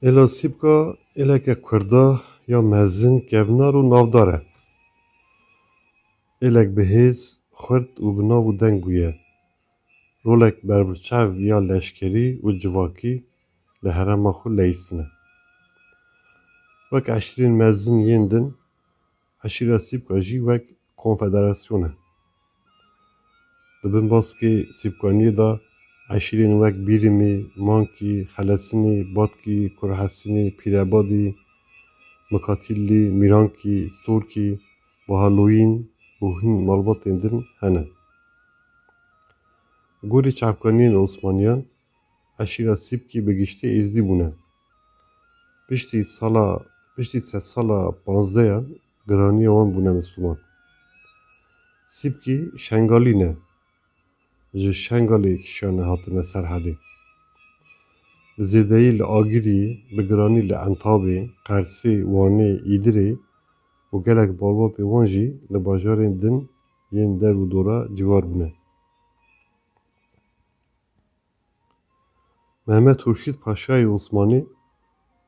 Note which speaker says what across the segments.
Speaker 1: Ela sîpka êleke Kurda ya mezin, kevnar û navdar e. Êlek bihêz, xurt û bi nav û deng bûye. Rolek berbiçav ya leşkerî û civakî li herêma xwe leyîstine. Wek eşrên mezin yên din, eşîra Sîpka jî wek konfederasyon e. Di bin baskê sîpkaniyê de eşîrên wek Bîrîmê, Mankî, Xelesinê, Batkî, Kurhesinê, Pîrebadî, Mikatilî, Mîrankî, Storkî, Bahaloyîn û hîn malbatên din hene. Gorî çavkaniyên Osmaniyan, eşîra Sîpkî bi giştî êzdî bûne. Piştî sed sala panzdeyan giraniya wan bûne misliman. Sîpkî şengalî ne. Ji Şengalê kişane hatine serhedê. Bi zêdeyî li Agiriyê, bi giranî li Entabê, Qersê, Wanê, Îdirê û gelek malbatê wan jî li bajarên din yên der û dora ciwar bûne. Mehmed Hurşîd Paşayê Osmanî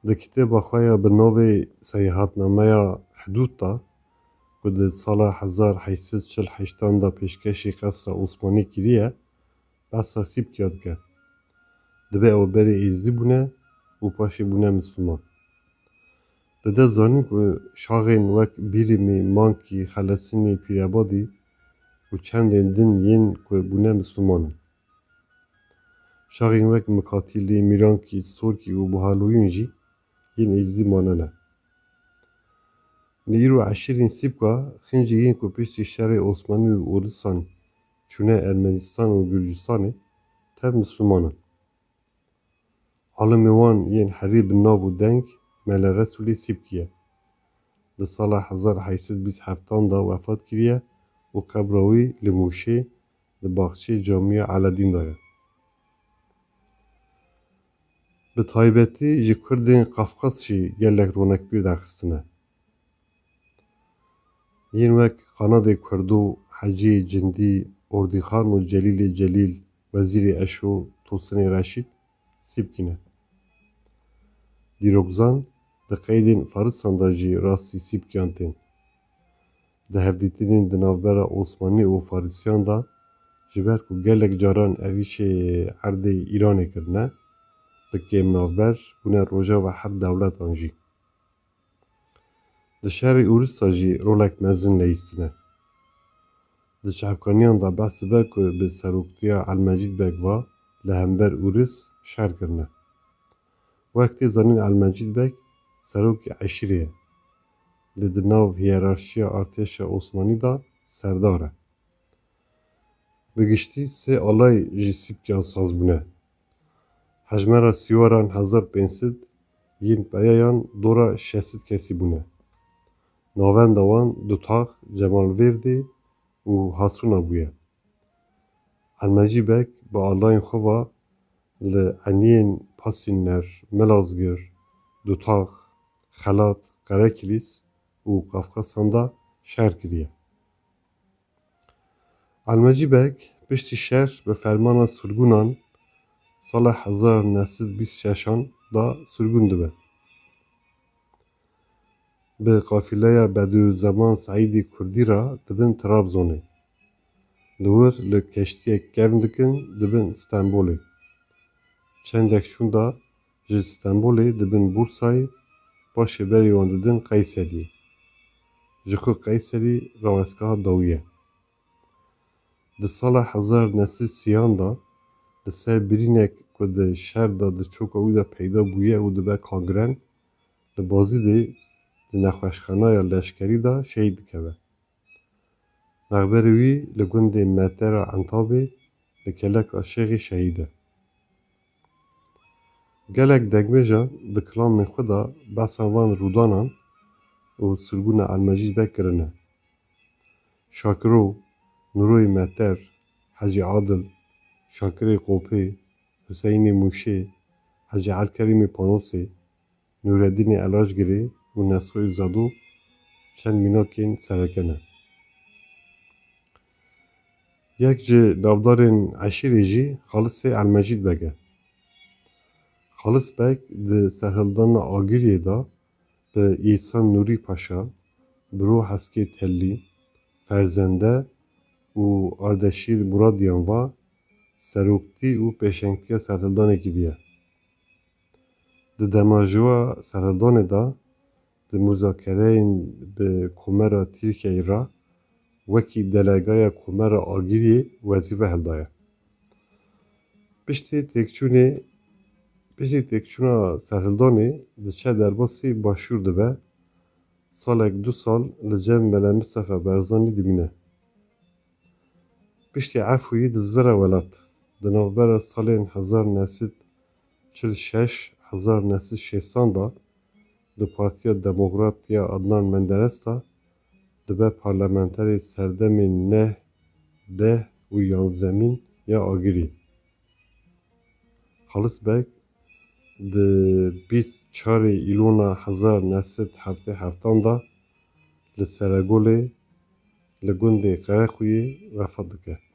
Speaker 1: di kitêba xwe ya bi navê Seyihatnameya Hidûd da ku di sala 1848 da pêşkêşî Qesra Osmanî kiriye, behsa Sîpkiya dike. Dibe ew berê êzî bûne û paşê bûne misliman. Dide zanîn ku şaxên wek Bîrîmê, Mankî, Xelesinê, Pîrebadî û çendên din yên ku bûne misliman in. Şaxên wek Mikatilî, Mîrankî, Storkî û Bahaloyîn jî yên êzî mane ne. Li îro eşîrên Sîpka, xincî yên ku piştî şerê Osmanî û Uristan çûne Ermenistan û Gürcistanê, tev misliman in. Alimê wan yên herî bi nav û deng Mele Resûlê Sîpkî ye. Di sala 1827 da wefat kiriye û qebra wî li Mûşê di baxçeyê Camiya Eledîn de ye. Bi taybetî ji Kurdên Qafqaz jî gelek ronekbîr derxistine. Yên wek Qanadê Kurdo, Heciyê Cindî, Ordîxan û Celîlê Celîl, Wezîrê Eşo, Tosinê Reşîd Sîpkî ne. Dîrokzan di qeydên Farisan da jî rastî Sîpkiyan tên. Di hevdîtinên di navbera Osmanî û Farîsiyan da ji ber ku gelek caran êrişê erdê Îranê kirine, bi kêmnavber bûne rojava her dewletan jî. Di şerê Urîsta jî rolek mezin leyîstine. Di çavkaniyan da behs dibe ku bi seroktiya Elmecîd Beg ve li hember Urîs şer kirine. Wek tê zanîn Elmecîd Beg serokê eşîrê ye. Li di nav hiyerarşiya artêşa Osmanî da serdar e. Bi giştî sê alay ji Sîpkiyan saz bûne. Hejmera sîwaran 1500 yên peyayan dora 600 kesî bûne. Navenda wan Dutax, Cemalverdê û Hasûna bûye. Elmecîd Beg bi alayên xwe ve li eniyên Pasînner, Milazgir, Dutax, Xelat, Qerekilîs û Qafqasan da şer kiriye. Elmecîd Beg piştî şer bi fermana sirgûnan sala 1926 da sirgûn dibe. Bi qafîleya Bedûzeman Saîdê Kurdî re dibin Trabzonê. Li wir li keştiyek kevn dikin dibin Stenbolê. Çendek şûn da ji Stenbolê dibin Bursayê, paşê berê wan didin Qeyseriyê. Ji xwe Qeyserî rawestgeha dawî ye. Di sala 1930 da li ser birînek ku di şer da di çoka wî de peyda bûye û dibe kangren, li Bazîdê di nexweşxanaya leşkerî da şehîd dikeve. Nexberê wî li gundê Metera Entabê li keleka şexê şehîd e. Gelek dengmêjan di kilamên xwe de behsa van rûdanan û sirgûna Elmecîd Beg kirine. Şakiro, Nûroyê Meter, Hecî Adil, Şakirê Qopê, Hüseynê Mûşê, Hecî Elkerîmê Panosê, Nûreddînê Elajgirê û Nesroyê Zedo çend mînakên sereke ne. Yek ji navdarên eşîrê jî Xalisê Elmecîd Beg e. Xalis Bek di serhildana Agiriyê de bi İhsan Nurî Paşa, Biro Heskê Tellî, Ferzende û Ardeşîr Muradiyan ve seroktî û pêşengtiya serhildanê kiriye. Di demajoya serhildanê de di muzakereyên bi Komera Tirkiyeyê re wekî delegaya Komera Agiriyê wezîfe hildaye. Piştî têkçûna serhildanê diçe derbasî başûr dibe, salek 2 sal li cem Mele Mistefa Barzanî dimîne. Piştî efwî di zvira welat, di navbera salên 1946-1960 de di Partiya Demokrat ya Adnan Menderes de dibe parlamenterê serdemên 9, 10 û 11 ya Agirî. Xalis Bek di 24 îlona 1977 de li Seregolê li gundê Qerequyê vefat dike.